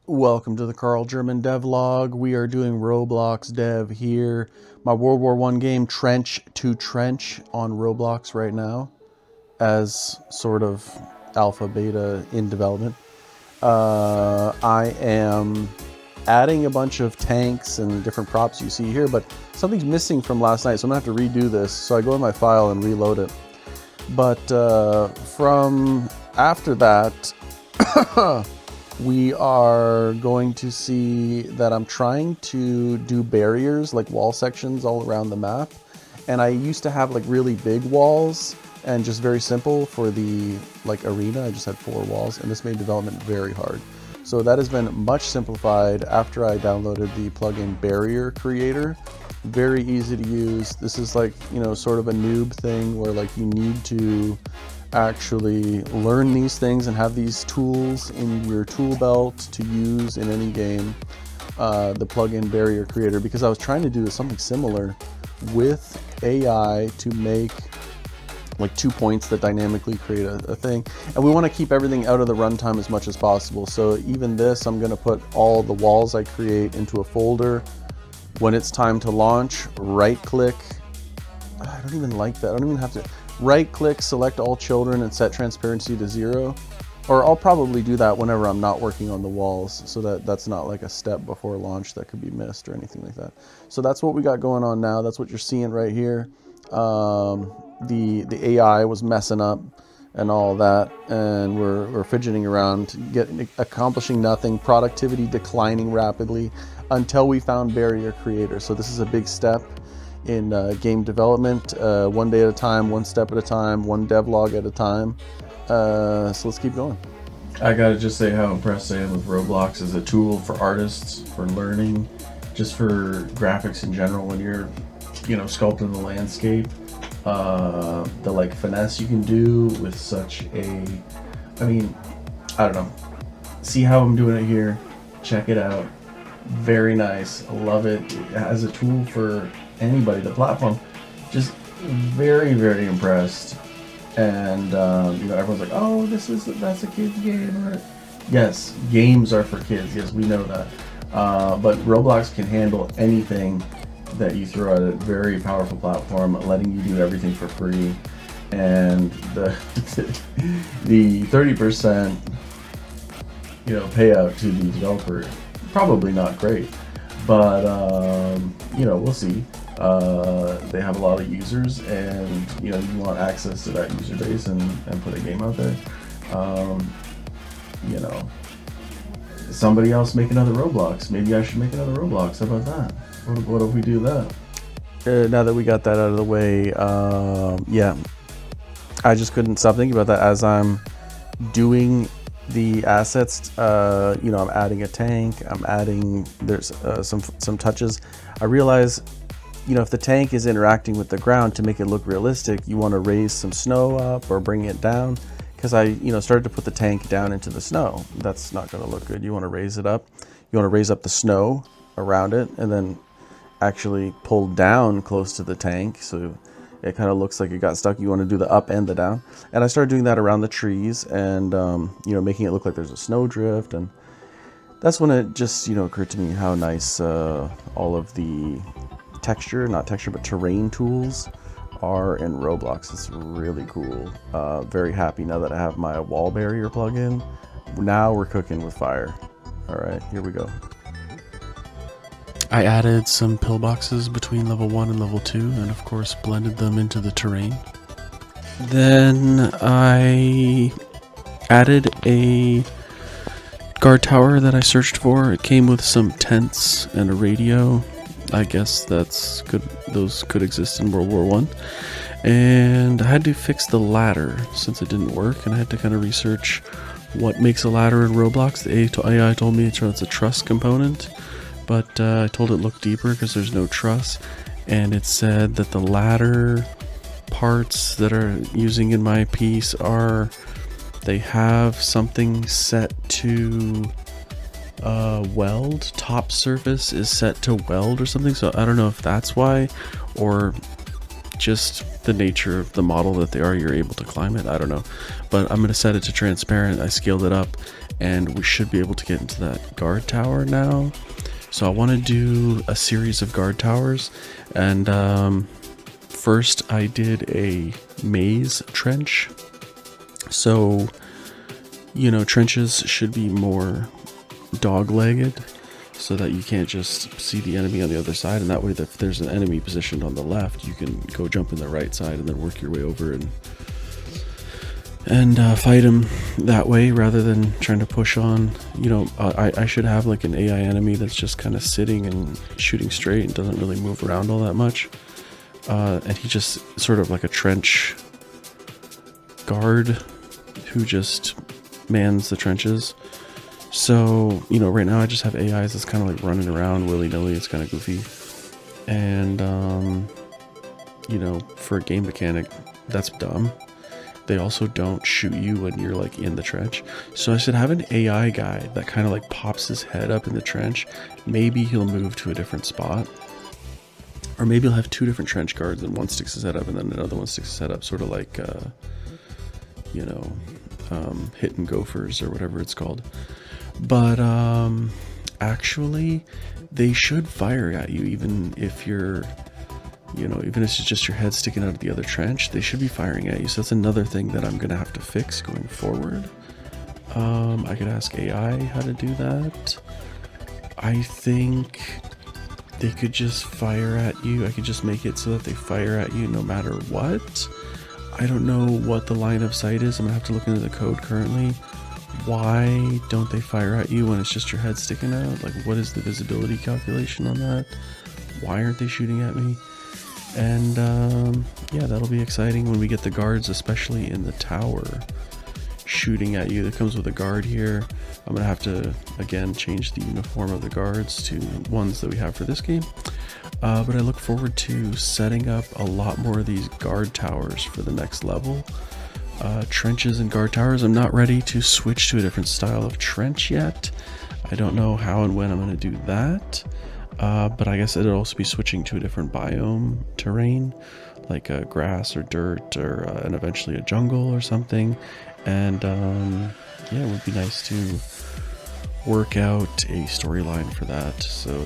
Welcome to the Carl German devlog. We are doing Roblox dev here. My World War One game, Trench to Trench, on Roblox right now, as sort of alpha beta in development. I am adding a bunch of tanks and different props you see here, but something's missing from last night, so I'm gonna have to redo this. So I go in my file and reload it. But from after that, we are going to see that I'm trying to do barriers, like wall sections all around the map. And I used to have like really big walls and just very simple for the like arena. I just had 4 walls, and this made development very hard. So that has been much simplified after I downloaded the plugin Barrier Creator. Very easy to use. This is like, you know, sort of a noob thing where like you need to actually learn these things and have these tools in your tool belt to use in any game. The plugin Barrier Creator, because I was trying to do something similar with AI to make like 2 points that dynamically create a thing, and we want to keep everything out of the runtime as much as possible. So even this, I'm going to put all the walls I create into a folder. When it's time to launch, right click, I don't even like that, I don't even have to right click, select all children and set transparency to 0. Or I'll probably do that whenever I'm not working on the walls, so that that's not like a step before launch that could be missed or anything like that. So that's what we got going on now. That's what you're seeing right here. The AI was messing up and all that, and we're fidgeting around, accomplishing nothing, productivity declining rapidly until we found Barrier Creator. So this is a big step in game development, one day at a time, one step at a time, one devlog at a time. So let's keep going. I gotta just say how impressed I am with Roblox as a tool for artists, for learning, just for graphics in general. When you're, you know, sculpting the landscape, the like finesse you can do with such a, I mean, I don't know. See how I'm doing it here? Check it out. Very nice. I love it. As a tool for anybody, the platform, just very, very impressed. And you know, everyone's like, oh, that's a kid's game. Or, yes, games are for kids. Yes, we know that. But Roblox can handle anything that you throw at it. Very powerful platform, letting you do everything for free. And the the 30%, you know, payout to the developer, probably not great, but you know, we'll see. They have a lot of users, and you know, you want access to that user base and put a game out there. You know, somebody else make another Roblox. Maybe I should make another Roblox. How about that? What if we do that? Now that we got that out of the way, yeah, I just couldn't stop thinking about that as I'm doing the assets. You know, I'm adding a tank, I'm adding, there's some touches. I realize, you know, if the tank is interacting with the ground, to make it look realistic, you want to raise some snow up or bring it down, because I, you know, started to put the tank down into the snow. That's not going to look good. You want to raise it up. You want to raise up the snow around it and then actually pull down close to the tank, so it kind of looks like it got stuck. You want to do the up and the down. And I started doing that around the trees, and you know, making it look like there's a snow drift. And that's when it just, you know, occurred to me how nice all of the not texture, but terrain tools are in Roblox. It's really cool. Very happy now that I have my wall barrier plugin. Now we're cooking with fire. All right, here we go. I added some pillboxes between level 1 and level 2, and of course blended them into the terrain. Then I added a guard tower that I searched for. It came with some tents and a radio. I guess that's good. Those could exist in World War One. And I had to fix the ladder since it didn't work, and I had to kind of research what makes a ladder in Roblox. The AI told me it's a truss component, but I told it look deeper because there's no truss, and it said that the ladder parts that are using in my piece they have something set to weld. Top surface is set to weld or something, so I don't know if that's why, or just the nature of the model that they are, you're able to climb it. I don't know, but I'm going to set it to transparent. I scaled it up, and we should be able to get into that guard tower now. So I want to do a series of guard towers, and first I did a maze trench. So, you know, trenches should be more dog-legged, so that you can't just see the enemy on the other side, and that way if there's an enemy positioned on the left, you can go jump in the right side and then work your way over and fight him that way, rather than trying to push on. You know, I should have like an AI enemy that's just kind of sitting and shooting straight and doesn't really move around all that much, and he just sort of like a trench guard who just mans the trenches. So, you know, right now I just have AIs that's kind of like running around willy-nilly. It's kind of goofy, and you know, for a game mechanic, that's dumb. They also don't shoot you when you're like in the trench. So I should have an AI guy that kind of like pops his head up in the trench. Maybe he'll move to a different spot, or maybe he'll have two different trench guards, and one sticks his head up and then another one sticks his head up, sort of like you know, hitting gophers or whatever it's called. But actually they should fire at you, even if you're, you know, even if it's just your head sticking out of the other trench, they should be firing at you. So that's another thing that I'm gonna have to fix going forward. I could ask AI how to do that. I think they could just fire at you. I could just make it so that they fire at you no matter what. I don't know what the line of sight is. I'm gonna have to look into the code currently. Why don't they fire at you when it's just your head sticking out? Like, what is the visibility calculation on that? Why aren't they shooting at me? And yeah, that'll be exciting when we get the guards, especially in the tower, shooting at you. That comes with a guard here. I'm gonna have to again change the uniform of the guards to ones that we have for this game. But I look forward to setting up a lot more of these guard towers for the next level. Trenches and guard towers. I'm not ready to switch to a different style of trench yet. I don't know how and when I'm going to do that. But I guess it'll also be switching to a different biome terrain, like grass or dirt, or and eventually a jungle or something. And yeah, it would be nice to work out a storyline for that. So